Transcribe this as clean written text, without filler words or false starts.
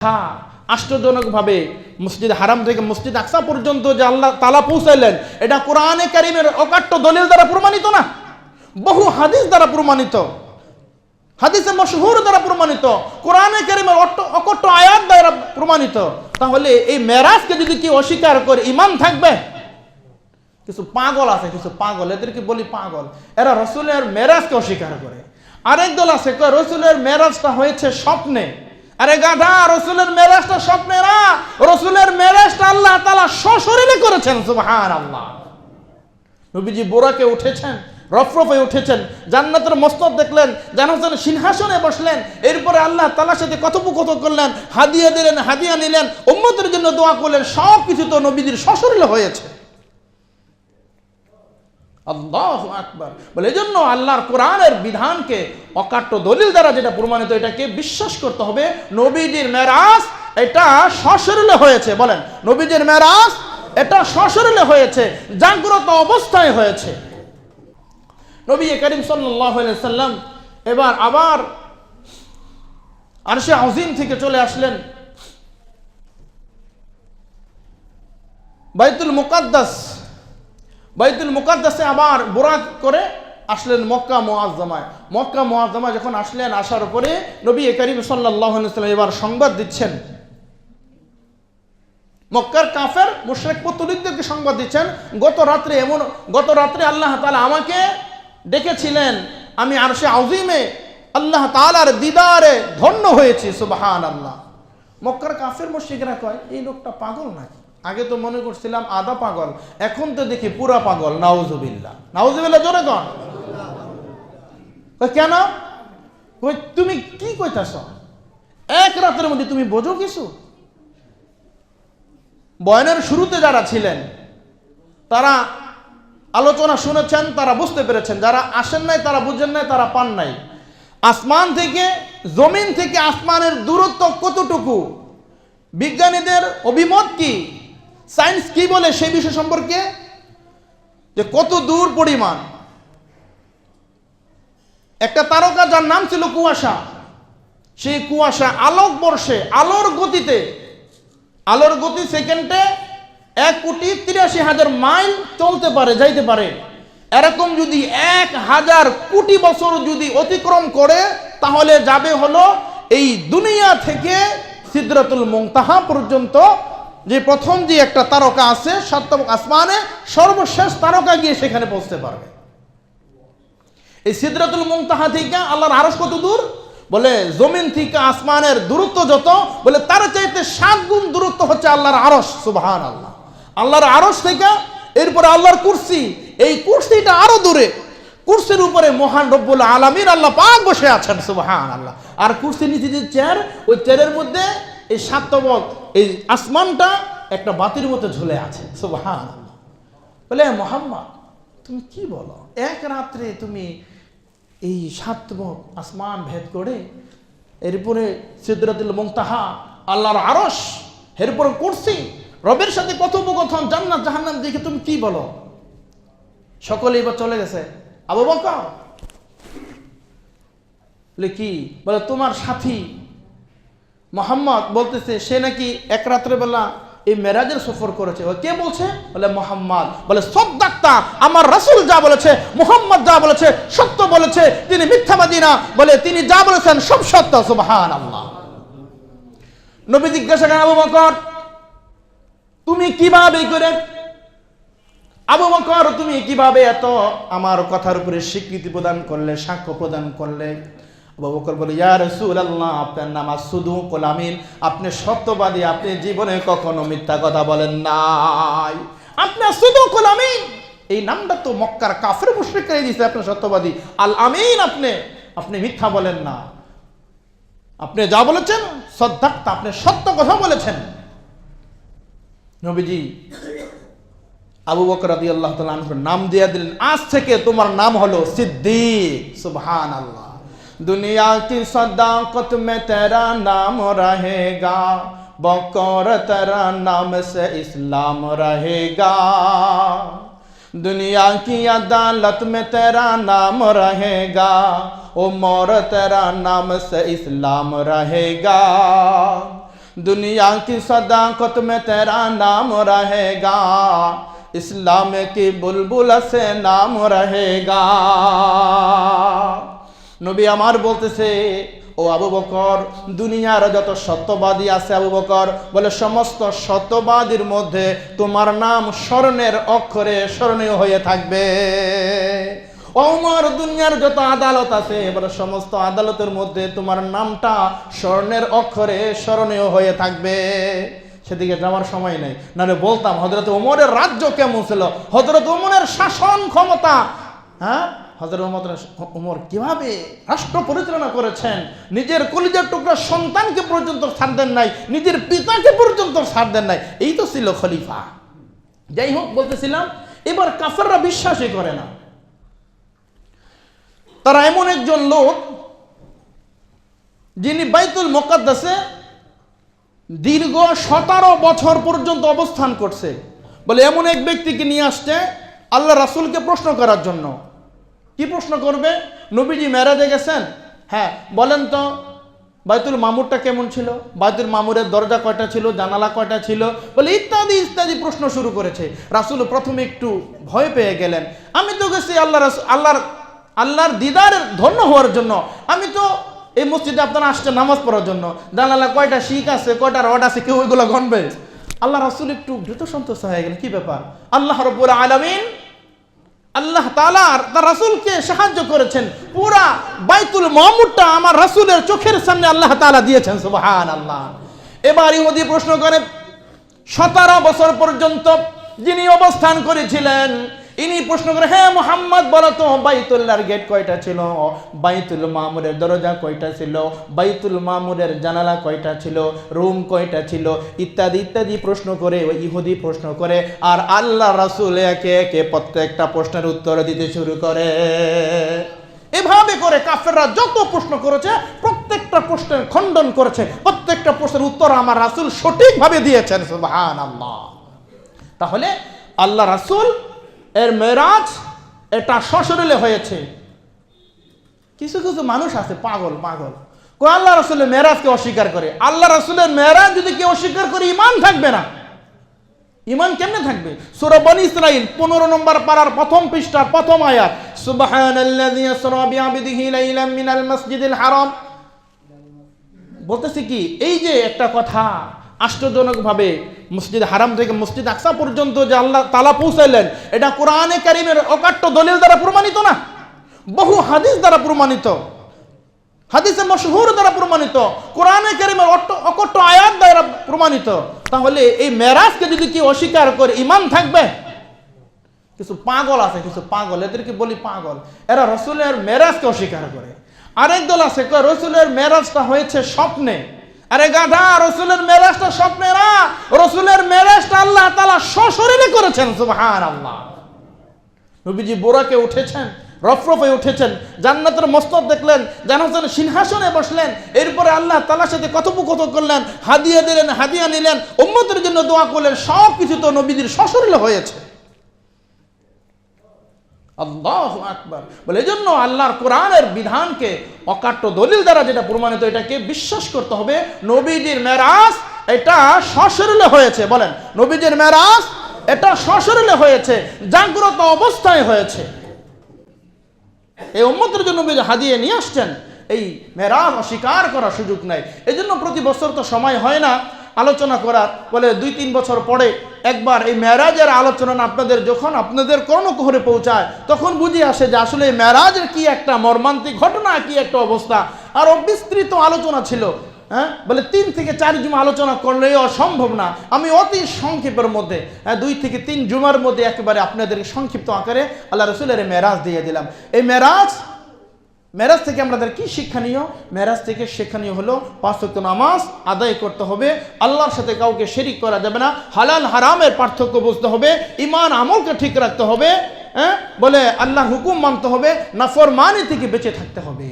হ্যাঁ, আশ্চর্যজনকভাবে মসজিদ হারাম থেকে মসজিদ আকসা পর্যন্ত যে আল্লাহ তাআলা পৌঁছাইলেন, এটা কোরআনে কারীমের অকাট্য দলিল দ্বারা প্রমাণিত না, বহু হাদিস দ্বারা প্রমাণিত, হাদিসে মশহুর দ্বারা প্রমাণিত, কোরআনে কারীমের অকট্য আয়াত দ্বারা প্রমাণিত। তাহলে এই মেরাজকে যদি কেউ অস্বীকার করে ঈমান থাকবে? কিছু পাগল আছে, কিছু পাগল, এদেরকে বলি পাগল, এরা রাসূলের মেরাজকে অস্বীকার করে। আরেক দল আছে কয় রাসূলের মেরাজটা হয়েছে স্বপ্নে। আরে গাধা, রাসূলের মেরাজটা স্বপ্নে না, রাসূলের মেরাজটা আল্লাহ তাআলা সশরীরে করেছেন। সুবহানাল্লাহ। নবীজি বোরাকে উঠেছেন, রফরফে উঠেছেন, জান্নাতের মসনদ দেখলেন, জান্নাতের সিংহাসনে বসলেন, এরপরে আল্লাহ তাআলার সাথে কথোপকথন করলেন, হাদিয়া দিলেন, হাদিয়া নিলেন, উম্মতের জন্য দোয়া করলেন, সব কিছু তো নবীজির সশরীরে হয়েছে। আল্লাহু আকবার। বলে এজন্য আল্লাহর কোরআনের বিধানকে অকাট্য দলিল দ্বারা যেটা প্রমাণিত, এটাকে বিশ্বাস করতে হবে। নবীজির মেরাজ এটা সশরীরে হয়েছে। বলেন, নবীজির মেরাজ এটা সশরীরে হয়েছে, জাগ্রত অবস্থায় হয়েছে। নবী করিম সাল্লাল্লাহু আলাইহি সাল্লাম এবার আবার আরশে আযীম থেকে চলে আসলেন বাইতুল মুকাদ্দাসে আবার বুরাক করে আসলেন মক্কা মুআজ্জামায়। মক্কা মুআজ্জামায় যখন আসলেন, আসার পরে নবী করিম সাল্লাল্লাহু আলাইহি সাল্লাম এবার সংবাদ দিচ্ছেন, মক্কার কাফের মুশরিক পুতলিকদেরকে সংবাদ দিচ্ছেন, গত রাত্রে আল্লাহ তাআলা আমাকে ডেকেছিলেন, আমি আরশে আযীমে আল্লাহ তাআলার দিদারে ধন্য হয়েছি। সুবহানাল্লাহ। মক্কার কাফের মুশরিকরা কয়, এই লোকটা পাগল নাকি? আগে তো মনে করছিলাম আধা পাগল, এখন তো দেখি পুরা পাগল। নাউজুবিল্লাহ, নাউজুবিল্লাহ, জোরে কন। কেন? তুমি কি কইতাছ? এক রাতের মধ্যে তুমি বোঝো কিছু? বয়ানের শুরুতে যারা ছিলেন তারা আলোচনা শুনেছেন, তারা বুঝতে পেরেছেন, যারা আসেন নাই তারা বুঝেন নাই, তারা পান নাই। আসমান থেকে, জমিন থেকে আসমানের দূরত্ব কতটুকু, বিজ্ঞানীদের অভিমত কি, সায়েন্স কি বলে সেই বিষয় সম্পর্কে, যে কত দূর পরিমাণ। একটা তারকা যার নাম ছিল কুয়াশা, সেই কুয়াশা আলোকবর্ষে, আলোর গতি সেকেন্ডে 1,83,000 মাইল চলতে পারে, যাইতে পারে। এরকম যদি 1,000 কোটি বছর যদি অতিক্রম করে, তাহলে যাবে হলো এই দুনিয়া থেকে সিদরাতুল মুনতাহা পর্যন্ত, যে প্রথম যে একটা তারকা আছে সপ্তম আসমানে, সর্বশেষ তারকা গিয়ে সেখানে পৌঁছতে পারবে। এই সিদরাতুল মুনতাহা থেকে আল্লাহর আরশ কত দূর? বলে জমিন থেকে আসমানের দূরত্ব যত, বলে তার চাইতে 7 গুণ দূরত্ব হচ্ছে আল্লাহর আরশ। সুবহানাল্লাহ। আল্লাহর আরশ থেকে এরপরে আল্লাহর কুরসি, এই কুরসিটা আরো দূরে, কুরসির উপরে মহান রব্বুল আলামিন আল্লাহ পাক বসে আছেন। সুবহানাল্লাহ। আর কুরসির নিচে যে চেয়ার, ওই চেয়ারের মধ্যে এই 7 তবক এই আসমানটা একটা বাতির মতো ঝুলে আছে। সুবহানাল্লাহ। বলে মুহাম্মদ তুমি কি বলো, এক রাত্রে তুমি এই 7 তবক আসমান ভেদ করে, এরপরে সিদরাতুল মুনতাহা, আল্লাহর আরশ, এরপরে কুরসি, রবের সাথে কথোপকথন, জান্নাত জাহান্নাম দেখে তুমি কি বলো? সকলে এবার চলে গেছে। আবু বকর বলে কি? বলে তোমার সাথী মুহাম্মদ বলতেছে সে নাকি এক রাত্রে বেলা এই মেরাজের সফর করেছে। কে বলছে? বলে মুহাম্মদ। বলে সাদ্দাক্তা, আমার রাসূল যা বলেছে, মুহাম্মদ যা বলেছে সত্য বলেছে, তিনি মিথ্যাবাদী না। বলে তিনি যা বলেছেন সব সত্য। সুবহানাল্লাহ। নবী জিজ্ঞাসা করেন, আবু বকর তুমি কিভাবে করে, আবু বকর তুমি কিভাবে এত আমার কথার উপরে স্বীকৃতি প্রদান করলে, সাক্ষ্য প্রদান করলে? আবু বকর বলে, ইয়া রাসূলুল্লাহ, আপনার নাম আস-সিদুকুল আমিন, আপনি সত্যবাদী, আপনি জীবনে কখনো মিথ্যা কথা বলেন নাই, আপনি আস-সিদুকুল আমিন। এই নামটা তো মক্কার কাফের মুশরিকরা দিয়েছে, আপনি সত্যবাদী, আল আমিন, আপনি মিথ্যা বলেন না, আপনি যা বলেছেন সাদ্দাক্তা, আপনি সত্য কথা বলেছেন। নবীজি আবু বকর রাদিয়াল্লাহু তাআলা আনহুর নাম দিয়ে দিলেন, আজ থেকে তোমার নাম হলো সিদ্দিক। সুবহানাল্লাহ। दुनिया की सदाकत में तेरा नाम रहेगा, बकर तेरा नाम से इस्लाम रहेगा, दुनिया की अदालत में तेरा नाम रहेगा, उमर तेरा नाम से इस्लाम रहेगा, दुनिया की सदाकत में तेरा नाम रहेगा, इस्लाम की बुलबुल से नाम रहेगा। নবী আমার বলতেছে, ও আবু বকর, দুনিয়ার যত সত্যবাদী আছে আবু বকর বলে, সমস্ত সত্যবাদীর মধ্যে তোমার নাম স্বর্ণের অক্ষরে স্মরণীয় হয়ে থাকবে। ওমর, দুনিয়ার যত আদালত আছে বলে, সমস্ত আদালতের মধ্যে তোমার নামটা স্বর্ণের অক্ষরে স্মরণীয় হয়ে থাকবে। সেদিকে যাওয়ার সময় নেই, নাহলে বলতাম হযরত ওমরের রাজ্য কেমন ছিল, হযরত ওমরের শাসন ক্ষমতা। হ্যাঁ, হযরত ওমর কিভাবে রাষ্ট্র পরিচালনা করেছেন, নিজের কলিজার টুকরা সন্তানকে পর্যন্ত ছাড় দেন নাই, নিজের পিতাকে পর্যন্ত ছাড় দেন নাই। এই তো ছিল খলিফা। যাই হোক, বলতেছিলাম, এবার কাফেররা বিশ্বাসই করে না। তারা এমন একজন লোক যিনি বাইতুল মুকাদ্দাসে দীর্ঘ 17 বছর পর্যন্ত অবস্থান করছে। বলে এমন এক ব্যক্তিকে নিয়ে আসছে আল্লাহ রাসূলকে প্রশ্ন করার জন্য। কি প্রশ্ন করবে? নবীজি মেরাজে গেছেন, হ্যাঁ বলেন তো বাইতুল মামুরটা কেমন ছিল, বাইতুল মামুরের দরজা কয়টা ছিল, জানালা কয়টা ছিল, বলে ইত্যাদি ইত্যাদি প্রশ্ন শুরু করেছে। রাসূল প্রথমে একটু ভয় পেয়ে গেলেন। আমি তো গেছি আল্লাহর দিদারের ধন্য হওয়ার জন্য, আমি তো এই মসজিদে আপনারা আসছেন নামাজ পড়ার জন্য, জানালা কয়টা শিক আছে, কয়টা রড আছে, কেউ ওইগুলো গণবে? আল্লাহ রাসূল একটু দ্রুত সন্তুষ্ট হয়ে গেলেন। কি ব্যাপার? আল্লাহ রাব্বুল আলামিন, আল্লাহ তাআলা তার রাসূলকে সাহায্য করেছেন, পুরা বাইতুল মামুরটা আমার রাসূলের চোখের সামনে আল্লাহ তাআলা দিয়েছেন। সুবহানাল্লাহ। এবার ইহুদি প্রশ্ন করে, 17 বছর পর্যন্ত যিনি অবস্থান করেছিলেন ইনি প্রশ্ন করে, হ্যাঁ মুহাম্মদ বলো তো বাইতুল্লাহর গেট কয়টা ছিল, বাইতুল মামুরের দরজা কয়টা ছিল, বাইতুল মামুরের জানালা কয়টা ছিল, রুম কয়টা ছিল, ইত্যাদি ইত্যাদি প্রশ্ন করে ওই ইহুদি প্রশ্ন করে। আর আল্লাহ রাসূল একে একে প্রত্যেকটা প্রশ্নের উত্তর দিতে শুরু করে। এভাবে করে কাফেররা যত প্রশ্ন করেছে প্রত্যেকটা প্রশ্নের খণ্ডন করেছে, প্রত্যেকটা প্রশ্নের উত্তর আমার রাসূল সঠিকভাবে দিয়েছেন। সুবহানাল্লাহ। তাহলে আল্লাহ রাসূল এর মেরাজ এটা সশরীরে হয়েছে। কিছু কিছু মানুষ আছে পাগল পাগল, আল্লাহ রাসূলের মেরাজকে অস্বীকার করে। আল্লাহ রাসূলের মেরাজ যদি কেউ অস্বীকার করে ঈমান থাকবে না। ঈমান কেমনে থাকবে? সূরা বনী ইসরাঈল 15 নম্বর পারার প্রথম পৃষ্ঠার প্রথম আয়াত, সুবহানাল্লাযী আসরা বিআবদিহি লাইলাম মিনাল মাসজিদিল হারাম। বলতেছে কি, এই যে একটা কথা আশ্চর্যজনকভাবে মসজিদ হারাম থেকে মসজিদ আকসা পর্যন্ত যে আল্লাহ তাআলা পৌঁছাইলেন, এটা কোরআনে কারীমের অকাট্য দলিল দ্বারা প্রমাণিত না, বহু হাদিস দ্বারা প্রমাণিত, হাদিসে মাশহুর দ্বারা প্রমাণিত, কোরআনে কারীমের অকট্য আয়াত দ্বারা প্রমাণিত। তাহলে এই মেরাজকে যদি কেউ অস্বীকার করে ঈমান থাকবে? কিছু পাগল আছে, কিছু পাগল, এদেরকে বলি পাগল, এরা রাসূলের মেরাজকে অস্বীকার করে। আরেক দল আছে রাসূলের মেরাজটা হয়েছে স্বপ্নে। আরে গাধা, রাসূলের মেরাজটা স্বপ্নে না, রাসূলের মেরাজটা আল্লাহ তাআলা সশরীরে করেছেন। সুবহানাল্লাহ। নবীজি বোরাকে উঠেছেন, রফরফে উঠেছেন, জান্নাতের মস্তক দেখলেন, জান্নাতের সিংহাসনে বসলেন, এরপরে আল্লাহ তাআলার সাথে কথোপকথন করলেন, হাদিয়া দিলেন, হাদিয়া নিলেন, উম্মতের জন্য দোয়া করলেন, সব কিছু তো নবীজির সশরীরে হয়েছে। আল্লাহু আকবার। বলে এজন্য আল্লাহর কোরআনের বিধানকে অকাট্য দলিল দ্বারা যেটা প্রমাণিত এটাকে বিশ্বাস করতে হবে। নবীজির মেরাজ এটা সশরীরে হয়েছে। বলেন, নবীজির মেরাজ এটা সশরীরে হয়েছে, জাগ্রত অবস্থায় হয়েছে। এই উম্মতের জন্য নবী হাদিয়া নিয়ে আসছেন, এই মেরাজ অস্বীকার করার সুযোগ নাই। এজন্য প্রতি বছর তো সময় হয় না আলোচনা করার, বলে 2-3 বছর পরে একবার এই মেরাজের আলোচনা আপনাদের যখন আপনাদের কর্ণকুহরে পৌঁছায় তখন বুঝে আসে যে আসলে এই মেরাজের কি একটা মর্মান্তিক ঘটনা, কি একটা অবস্থা। আর বিস্তৃত আলোচনা ছিল, হ্যাঁ বলে 3 থেকে 4 জুমা আলোচনা করলেও অসম্ভব না। আমি অতি সংক্ষেপের মধ্যে 2 থেকে 3 জুমার মধ্যে একেবারে আপনাদের সংক্ষিপ্ত আকারে আল্লাহ রাসূলের মেরাজ দিয়ে দিলাম। এই মেরাজ থেকে আমাদের কি শিক্ষণীয়? মেরাজ থেকে শিক্ষণীয় হলো 5 ওয়াক্ত নামাজ আদায় করতে হবে, আল্লাহর সাথে কাউকে শিরিক করা যাবে না, হালাল হারামের পার্থক্য বুঝতে হবে, ঈমান আমলকে ঠিক রাখতে হবে, হ্যাঁ বলে আল্লাহর হুকুম মানতে হবে, নাফরমানি থেকে বেঁচে থাকতে হবে।